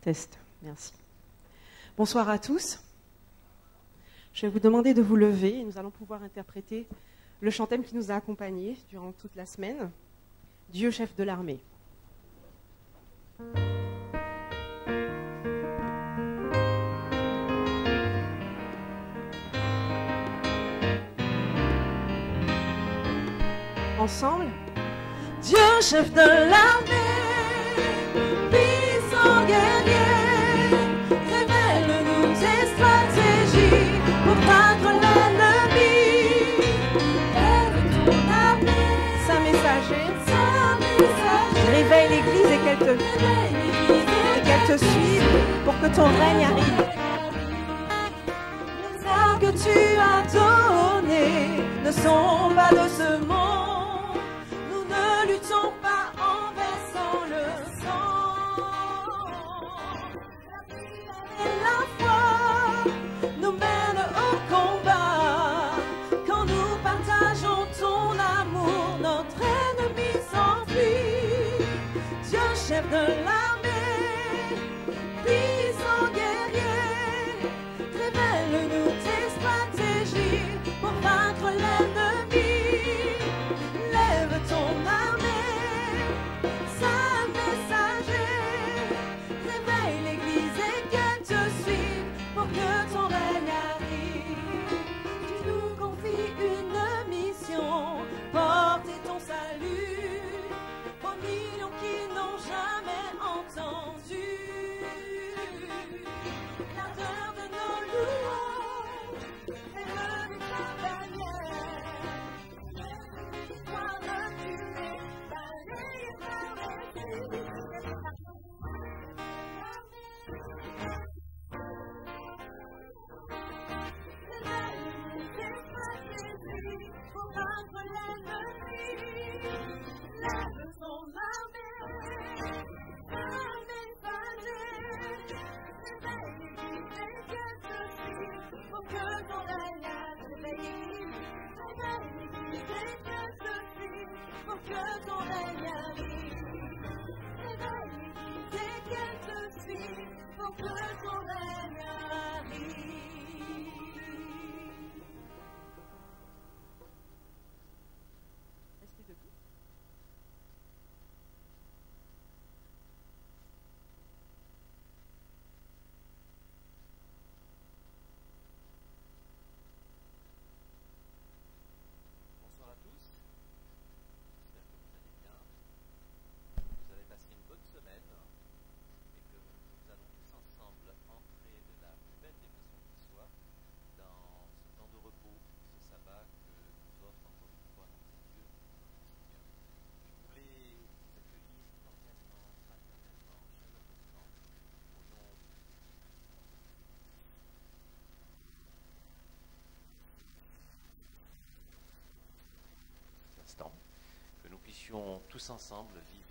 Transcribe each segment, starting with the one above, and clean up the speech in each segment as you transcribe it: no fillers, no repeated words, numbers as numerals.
Test, merci. Bonsoir à tous. Je vais vous demander de vous lever et nous allons pouvoir interpréter le chant thème qui nous a accompagnés durant toute la semaine, Dieu chef de l'armée. Ensemble, Dieu chef de l'armée, puissant guerrier, révèle-nous tes stratégies pour vaincre l'ennemi. Lève ton armée, Saint messager, réveille l'Église et qu'elle te suive pour que ton règne arrive. Les armes que tu as données ne sont pas de ce monde. Ne luttons pas en versant le sang. Et la foi nous mène au combat. Quand nous partageons ton amour, notre ennemi s'enfuit. Dieu chef de l'armée, puissant guerrier, révèle-nous tes stratégies pour vaincre l'ennemi. Lève ton armée, Saint messager, réveille l'Église et qu'elle te suive pour que ton règne arrive. Tu nous confies une mission, porter ton salut aux millions qui n'ont jamais entendu l'ardeur de nos louanges, élève ta bannière. Que nous puissions tous ensemble vivre.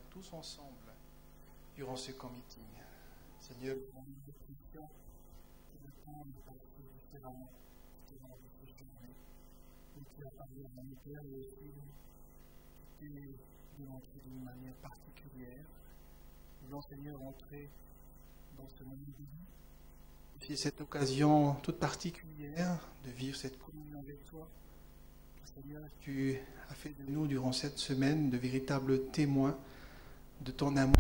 Tous ensemble durant ce camp meeting. Seigneur, nous nous prions que le temps de passer différemment durant cette journée. Et tu as parlé à mon cœur et aussi tu t'es démontré d'une manière particulière. Nous voulons, Seigneur, entrer dans ce moment de vie. Et puis cette occasion toute particulière de vivre cette communion avec toi. Seigneur, tu as fait de nous durant cette semaine de véritables témoins de ton amour.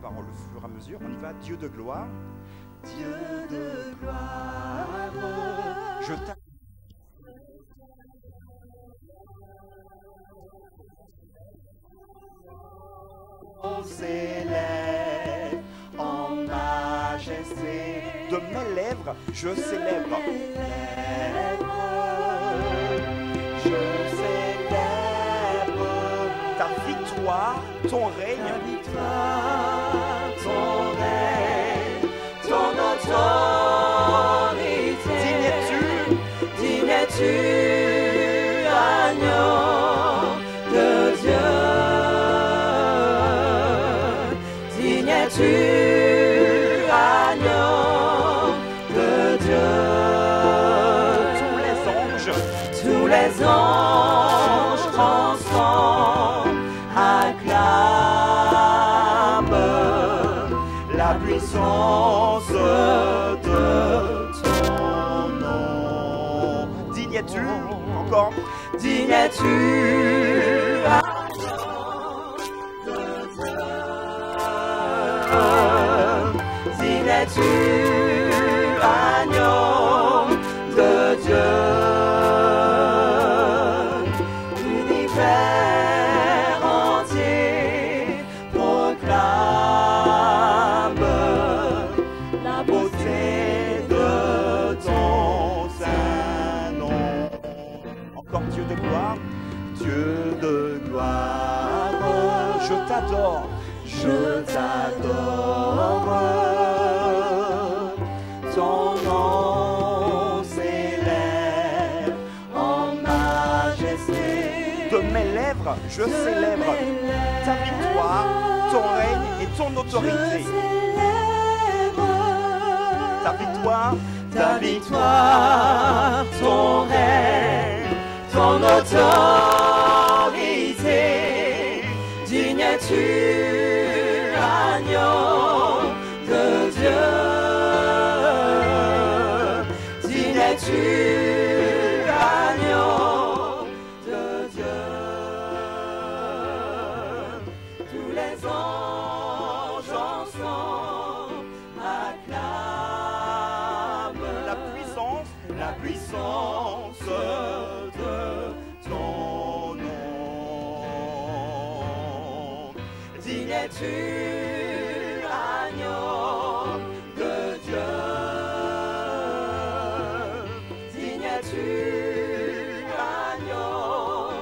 Paroles au fur et à mesure. On y va. Dieu de gloire. Dieu de gloire. Je t'aime. On s'élève en majesté. De mes lèvres, je célèbre. Je célèbre ta victoire, ton règne. ta victoire, ton règne, ton autorité. Digne es-tu, agneau de Dieu. Digne es-tu, agneau de Dieu. Tous les anges transcendent, acclament la puissance de ton nom. Digne es-tu, encore. Digne es-tu, digne es-tu, agneau de Dieu. L'univers entier proclame la beauté de ton saint nom. Encore Dieu de gloire. Dieu de gloire, Je t'adore. je t'adore. Ton nom s'élève en majesté. De mes lèvres, je célèbre ta victoire, ton règne et ton autorité. Ta victoire, ton règne, ton autorité. Digne es-tu, agneau de Dieu. Digne es-tu, agneau de Dieu. Tous les anges ensemble acclament la puissance de ton nom. Digne es-tu, agneau de Dieu. Digne es-tu, agneau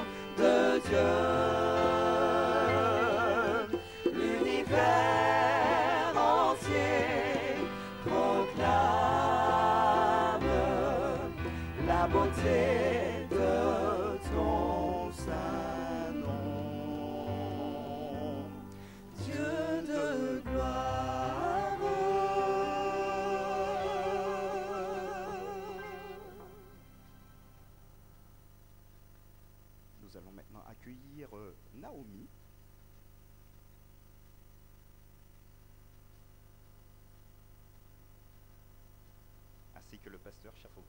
la beauté de ton saint nom. Dieu de gloire. Nous allons maintenant accueillir Naomi. Ainsi que le pasteur Chapeau.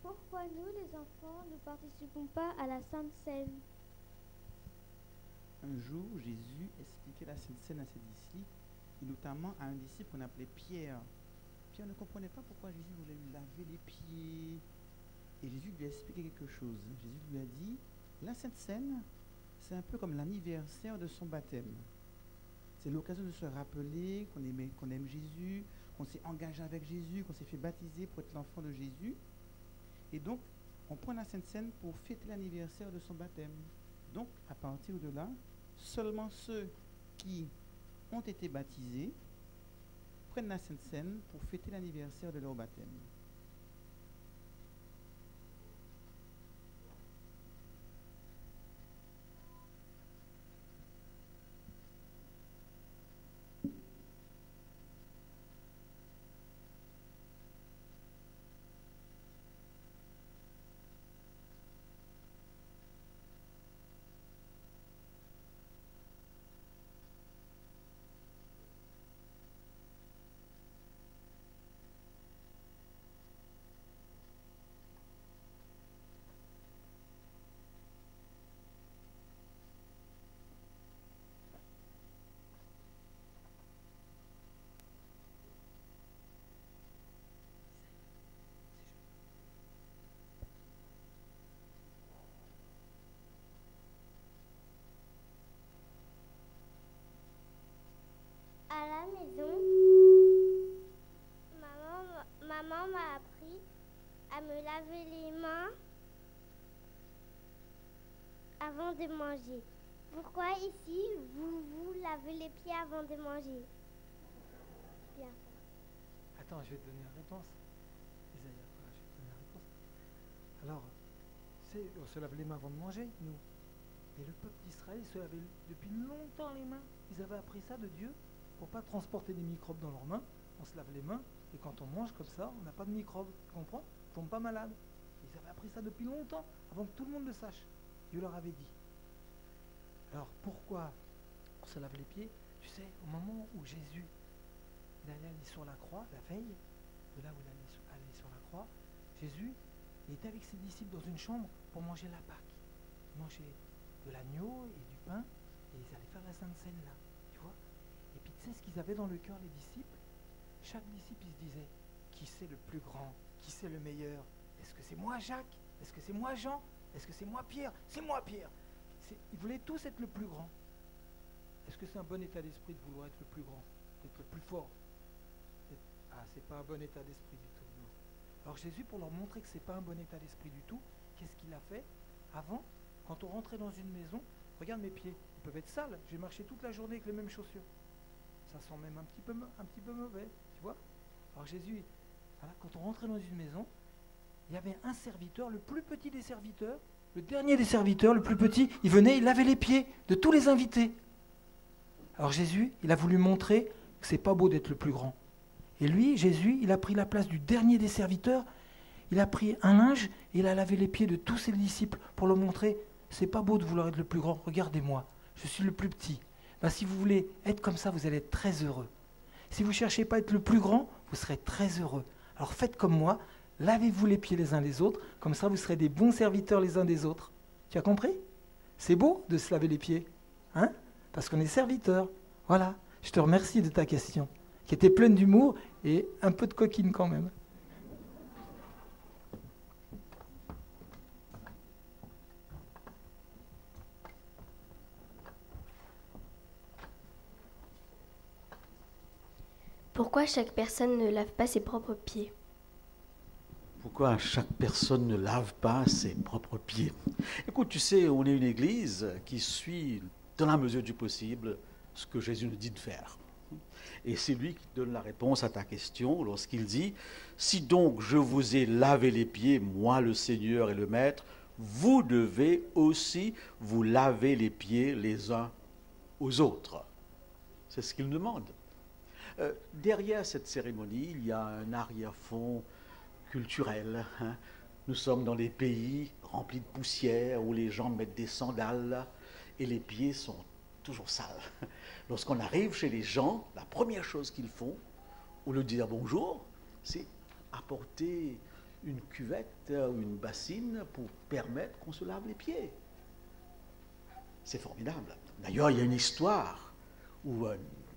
Pourquoi nous, les enfants, ne participons pas à la Sainte Seine? Un jour, Jésus expliquait la Sainte Seine à ses disciples, et notamment à un disciple qu'on appelait Pierre. Pierre ne comprenait pas pourquoi Jésus voulait lui laver les pieds. Et Jésus lui a expliqué quelque chose. Jésus lui a dit, la Sainte Seine, c'est un peu comme l'anniversaire de son baptême. C'est l'occasion de se rappeler qu'on aime Jésus, qu'on s'est engagé avec Jésus, qu'on s'est fait baptiser pour être l'enfant de Jésus. Et donc, on prend la Sainte Seine pour fêter l'anniversaire de son baptême. Donc, à partir de là, seulement ceux qui ont été baptisés prennent la Sainte Seine pour fêter l'anniversaire de leur baptême. À la maison, maman m'a appris à me laver les mains avant de manger. Pourquoi ici, vous lavez les pieds avant de manger? Bien. Attends, je vais te donner la réponse. Isaïe, voilà, je vais te donner la réponse. Alors, on se lave les mains avant de manger, nous. Mais le peuple d'Israël se lavait depuis longtemps les mains. Ils avaient appris ça de Dieu pour ne pas transporter des microbes dans leurs mains. On se lave les mains et quand on mange comme ça, on n'a pas de microbes. Tu comprends? On ne tombe pas malade. Ils avaient appris ça depuis longtemps, avant que tout le monde le sache. Dieu leur avait dit. Alors pourquoi on se lave les pieds? Tu sais, au moment où Jésus il allait aller sur la croix, la veille, de là où il allait aller sur la croix, Jésus il était avec ses disciples dans une chambre pour manger la Pâque. Ils mangeaient de l'agneau et du pain et ils allaient faire la Sainte Seine là, tu vois. Et puis tu sais ce qu'ils avaient dans le cœur les disciples? Chaque disciple il se disait, qui c'est le plus grand? Qui c'est le meilleur? Est-ce que c'est moi Jacques? Est-ce que c'est moi Jean? Est-ce que c'est moi Pierre? C'est moi Pierre! Ils voulaient tous être le plus grand. Est-ce que c'est un bon état d'esprit de vouloir être le plus grand? D'être le plus fort? C'est pas un bon état d'esprit du tout, non. Alors Jésus, pour leur montrer que c'est pas un bon état d'esprit du tout, qu'est-ce qu'il a fait? Avant, quand on rentrait dans une maison, regarde mes pieds, ils peuvent être sales, j'ai marché toute la journée avec les mêmes chaussures. Ça sent même un petit peu mauvais, tu vois? Alors Jésus, voilà, quand on rentrait dans une maison, il y avait un serviteur, le plus petit des serviteurs, le dernier des serviteurs, le plus petit, il venait, il lavait les pieds de tous les invités. Alors Jésus, il a voulu montrer que c'est pas beau d'être le plus grand. Et lui, Jésus, il a pris la place du dernier des serviteurs, il a pris un linge et il a lavé les pieds de tous ses disciples pour leur montrer, c'est pas beau de vouloir être le plus grand, regardez-moi, je suis le plus petit. Ben, si vous voulez être comme ça, vous allez être très heureux. Si vous ne cherchez pas à être le plus grand, vous serez très heureux. Alors faites comme moi, lavez-vous les pieds les uns les autres, comme ça vous serez des bons serviteurs les uns des autres. Tu as compris? C'est beau de se laver les pieds, hein? Parce qu'on est serviteurs. Voilà, je te remercie de ta question, qui était pleine d'humour et un peu de coquine quand même. Pourquoi chaque personne ne lave pas ses propres pieds? Pourquoi chaque personne ne lave pas ses propres pieds? Écoute, tu sais, on est une église qui suit, dans la mesure du possible, ce que Jésus nous dit de faire. Et c'est lui qui donne la réponse à ta question lorsqu'il dit « Si donc je vous ai lavé les pieds, moi le Seigneur et le Maître, vous devez aussi vous laver les pieds les uns aux autres. » C'est ce qu'il demande. Derrière cette cérémonie, il y a un arrière-fond culturel. Hein. Nous sommes dans des pays remplis de poussière où les gens mettent des sandales et les pieds sont toujours sales. Lorsqu'on arrive chez les gens, la première chose qu'ils font, au lieu de dire bonjour, c'est apporter une cuvette ou une bassine pour permettre qu'on se lave les pieds. C'est formidable. D'ailleurs, il y a une histoire où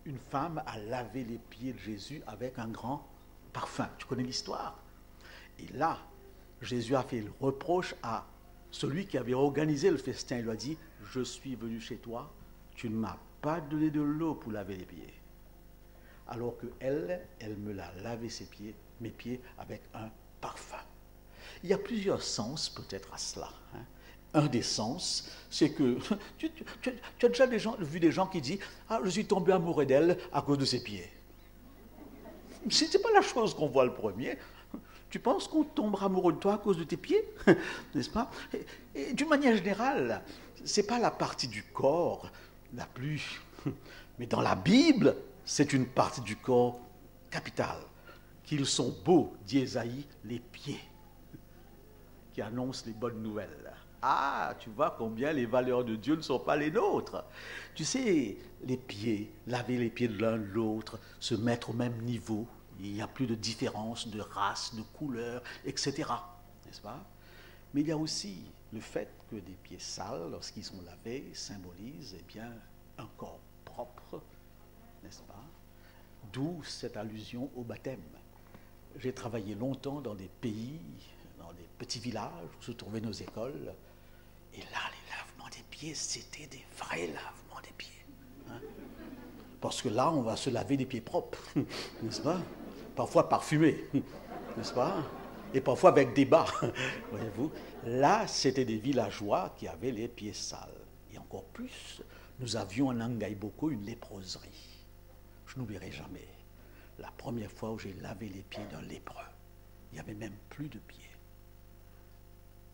une femme a lavé les pieds de Jésus avec un grand parfum. Tu connais l'histoire? Et là, Jésus a fait le reproche à celui qui avait organisé le festin. Il lui a dit, je suis venu chez toi, tu ne m'as pas donné de l'eau pour laver les pieds. Alors que elle me l'a lavé mes pieds avec un parfum. Il y a plusieurs sens peut-être à cela. Hein. Un des sens, c'est que tu as déjà vu des gens qui disent « Ah, je suis tombé amoureux d'elle à cause de ses pieds. » Ce n'est pas la chose qu'on voit le premier. Tu penses qu'on tombera amoureux de toi à cause de tes pieds? N'est-ce pas? Et d'une manière générale, ce n'est pas la partie du corps la plus... Mais dans la Bible, c'est une partie du corps capitale. Qu'ils sont beaux, dit Ésaïe, les pieds, qui annoncent les bonnes nouvelles. Ah, tu vois combien les valeurs de Dieu ne sont pas les nôtres. Tu sais, les pieds, laver les pieds de l'un de l'autre, se mettre au même niveau, il n'y a plus de différence de race, de couleur, etc. N'est-ce pas? Mais il y a aussi le fait que des pieds sales, lorsqu'ils sont lavés, symbolisent eh bien, un corps propre, n'est-ce pas? D'où cette allusion au baptême. J'ai travaillé longtemps dans des pays, dans des petits villages où se trouvaient nos écoles. Et là, les lavements des pieds, c'était des vrais lavements des pieds. Hein? Parce que là, on va se laver des pieds propres, n'est-ce pas? Parfois parfumés, n'est-ce pas? Et parfois avec des bas, voyez-vous. Là, c'était des villageois qui avaient les pieds sales. Et encore plus, nous avions en Angaïboko une léproserie. Je n'oublierai jamais la première fois où j'ai lavé les pieds d'un lépreux. Il n'y avait même plus de pieds.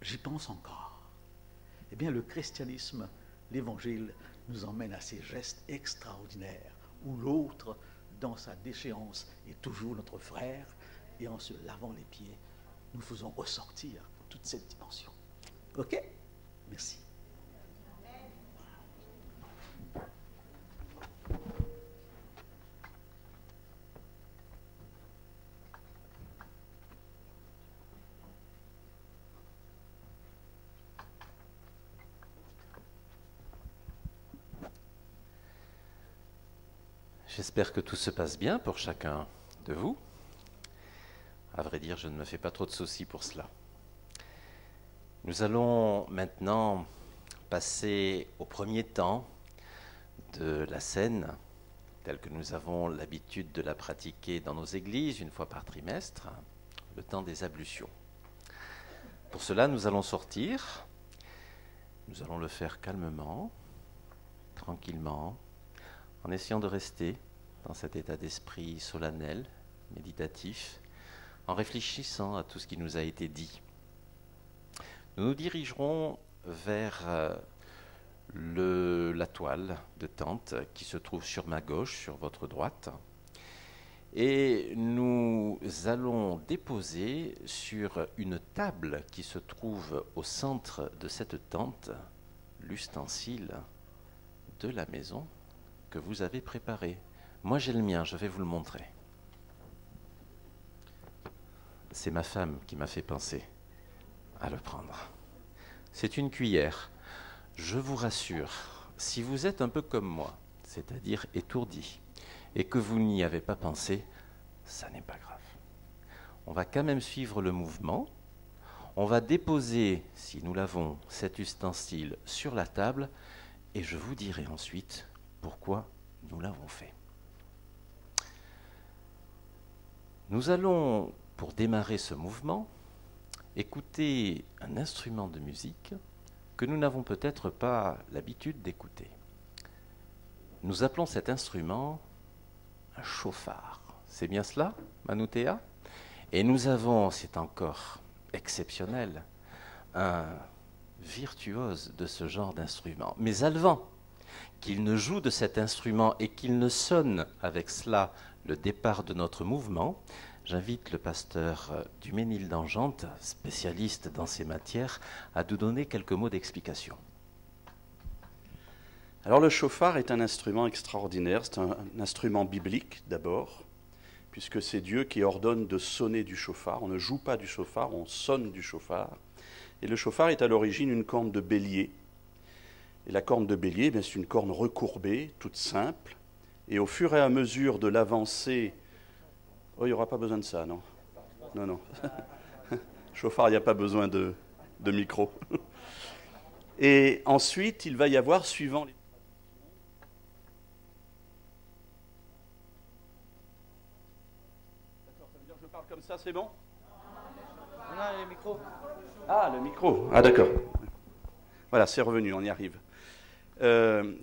J'y pense encore. Eh bien, le christianisme, l'évangile, nous emmène à ces gestes extraordinaires où l'autre, dans sa déchéance, est toujours notre frère et en se lavant les pieds, nous faisons ressortir toute cette dimension. Ok? Merci. J'espère que tout se passe bien pour chacun de vous. À vrai dire, je ne me fais pas trop de soucis pour cela. Nous allons maintenant passer au premier temps de la scène, telle que nous avons l'habitude de la pratiquer dans nos églises une fois par trimestre, le temps des ablutions. Pour cela, nous allons sortir. Nous allons le faire calmement, tranquillement, en essayant de rester dans cet état d'esprit solennel, méditatif, en réfléchissant à tout ce qui nous a été dit. Nous nous dirigerons vers la toile de tente qui se trouve sur ma gauche, sur votre droite, et nous allons déposer sur une table qui se trouve au centre de cette tente l'ustensile de la maison que vous avez préparé. Moi j'ai le mien, je vais vous le montrer. C'est ma femme qui m'a fait penser à le prendre. C'est une cuillère. Je vous rassure, si vous êtes un peu comme moi, c'est-à-dire étourdi, et que vous n'y avez pas pensé, ça n'est pas grave. On va quand même suivre le mouvement. On va déposer, si nous l'avons, cet ustensile sur la table, et je vous dirai ensuite pourquoi nous l'avons fait. Nous allons, pour démarrer ce mouvement, écouter un instrument de musique que nous n'avons peut-être pas l'habitude d'écouter. Nous appelons cet instrument un chauffard. C'est bien cela, Manoutéa? Et nous avons, c'est encore exceptionnel, un virtuose de ce genre d'instrument. Mais avant qu'il ne joue de cet instrument et qu'il ne sonne avec cela le départ de notre mouvement, j'invite le pasteur du Ménil d'Angente, spécialiste dans ces matières, à nous donner quelques mots d'explication. Alors le chauffard est un instrument extraordinaire, c'est un instrument biblique d'abord, puisque c'est Dieu qui ordonne de sonner du chauffard. On ne joue pas du chauffard, on sonne du chauffard. Et le chauffard est à l'origine une corne de bélier. Et la corne de bélier, c'est une corne recourbée, toute simple. Et au fur et à mesure de l'avancée... Oh, il n'y aura pas besoin de ça, non? Non, non. Chauffard, il n'y a pas besoin de micro. Et ensuite, il va y avoir, suivant les... D'accord, ça veut dire que je parle comme ça, c'est bon? On a les micros. Ah, le micro. Ah, d'accord. Voilà, c'est revenu, on y arrive.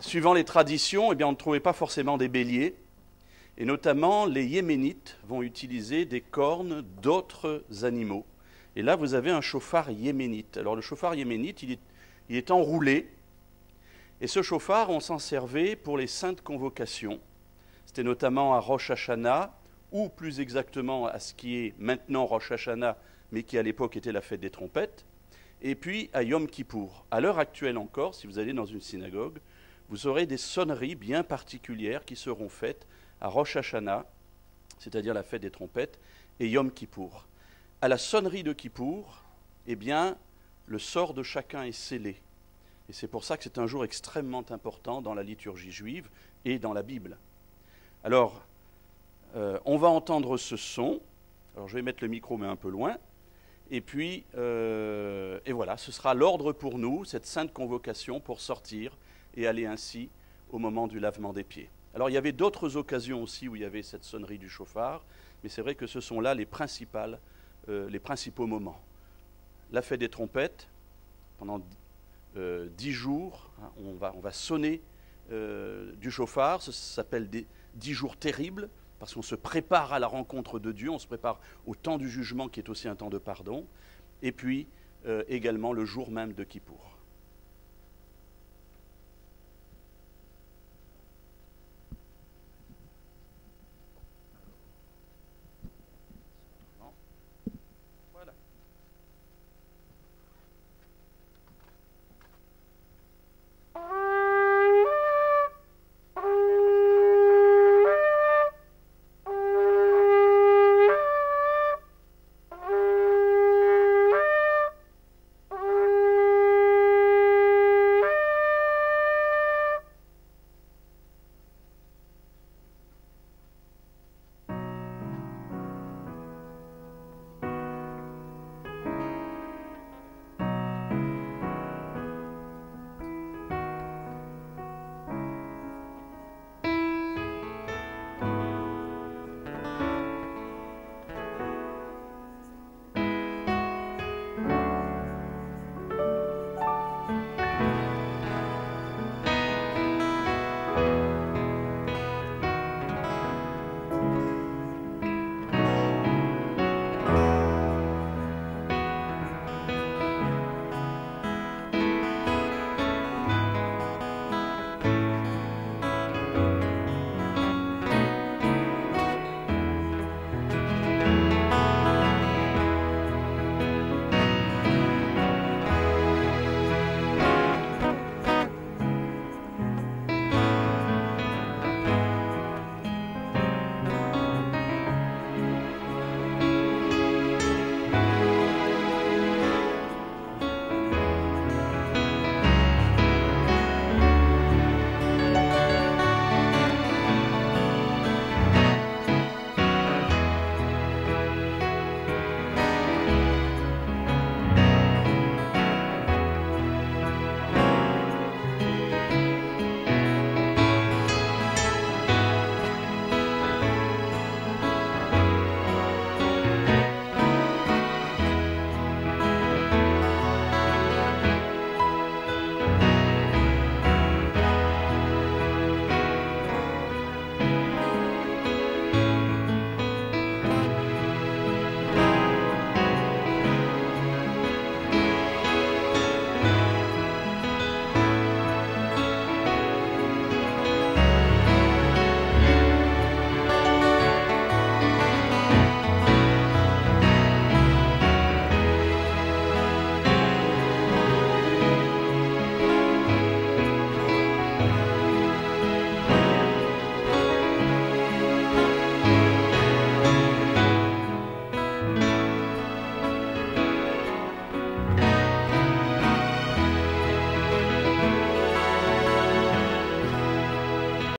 Suivant les traditions, eh bien, on ne trouvait pas forcément des béliers. Et notamment, les Yéménites vont utiliser des cornes d'autres animaux. Et là, vous avez un chauffard yéménite. Alors, le chauffard yéménite, il est enroulé. Et ce chauffard, on s'en servait pour les saintes convocations. C'était notamment à Rosh Hashanah, ou plus exactement à ce qui est maintenant Rosh Hashanah, mais qui à l'époque était la fête des trompettes. Et puis à Yom Kippour. À l'heure actuelle encore, si vous allez dans une synagogue, vous aurez des sonneries bien particulières qui seront faites à Rosh Hashanah, c'est-à-dire la fête des trompettes, et Yom Kippour. À la sonnerie de Kippour, eh bien, le sort de chacun est scellé. Et c'est pour ça que c'est un jour extrêmement important dans la liturgie juive et dans la Bible. Alors, on va entendre ce son. Alors, je vais mettre le micro, mais un peu loin. Et puis, et voilà, ce sera l'ordre pour nous, cette sainte convocation pour sortir et aller ainsi au moment du lavement des pieds. Alors, il y avait d'autres occasions aussi où il y avait cette sonnerie du chauffard, mais c'est vrai que ce sont là les principaux moments. La fête des trompettes, pendant 10 jours, hein, on va sonner du chauffard. Ça s'appelle des 10 jours terribles, parce qu'on se prépare à la rencontre de Dieu, on se prépare au temps du jugement qui est aussi un temps de pardon, et puis également le jour même de Kippour.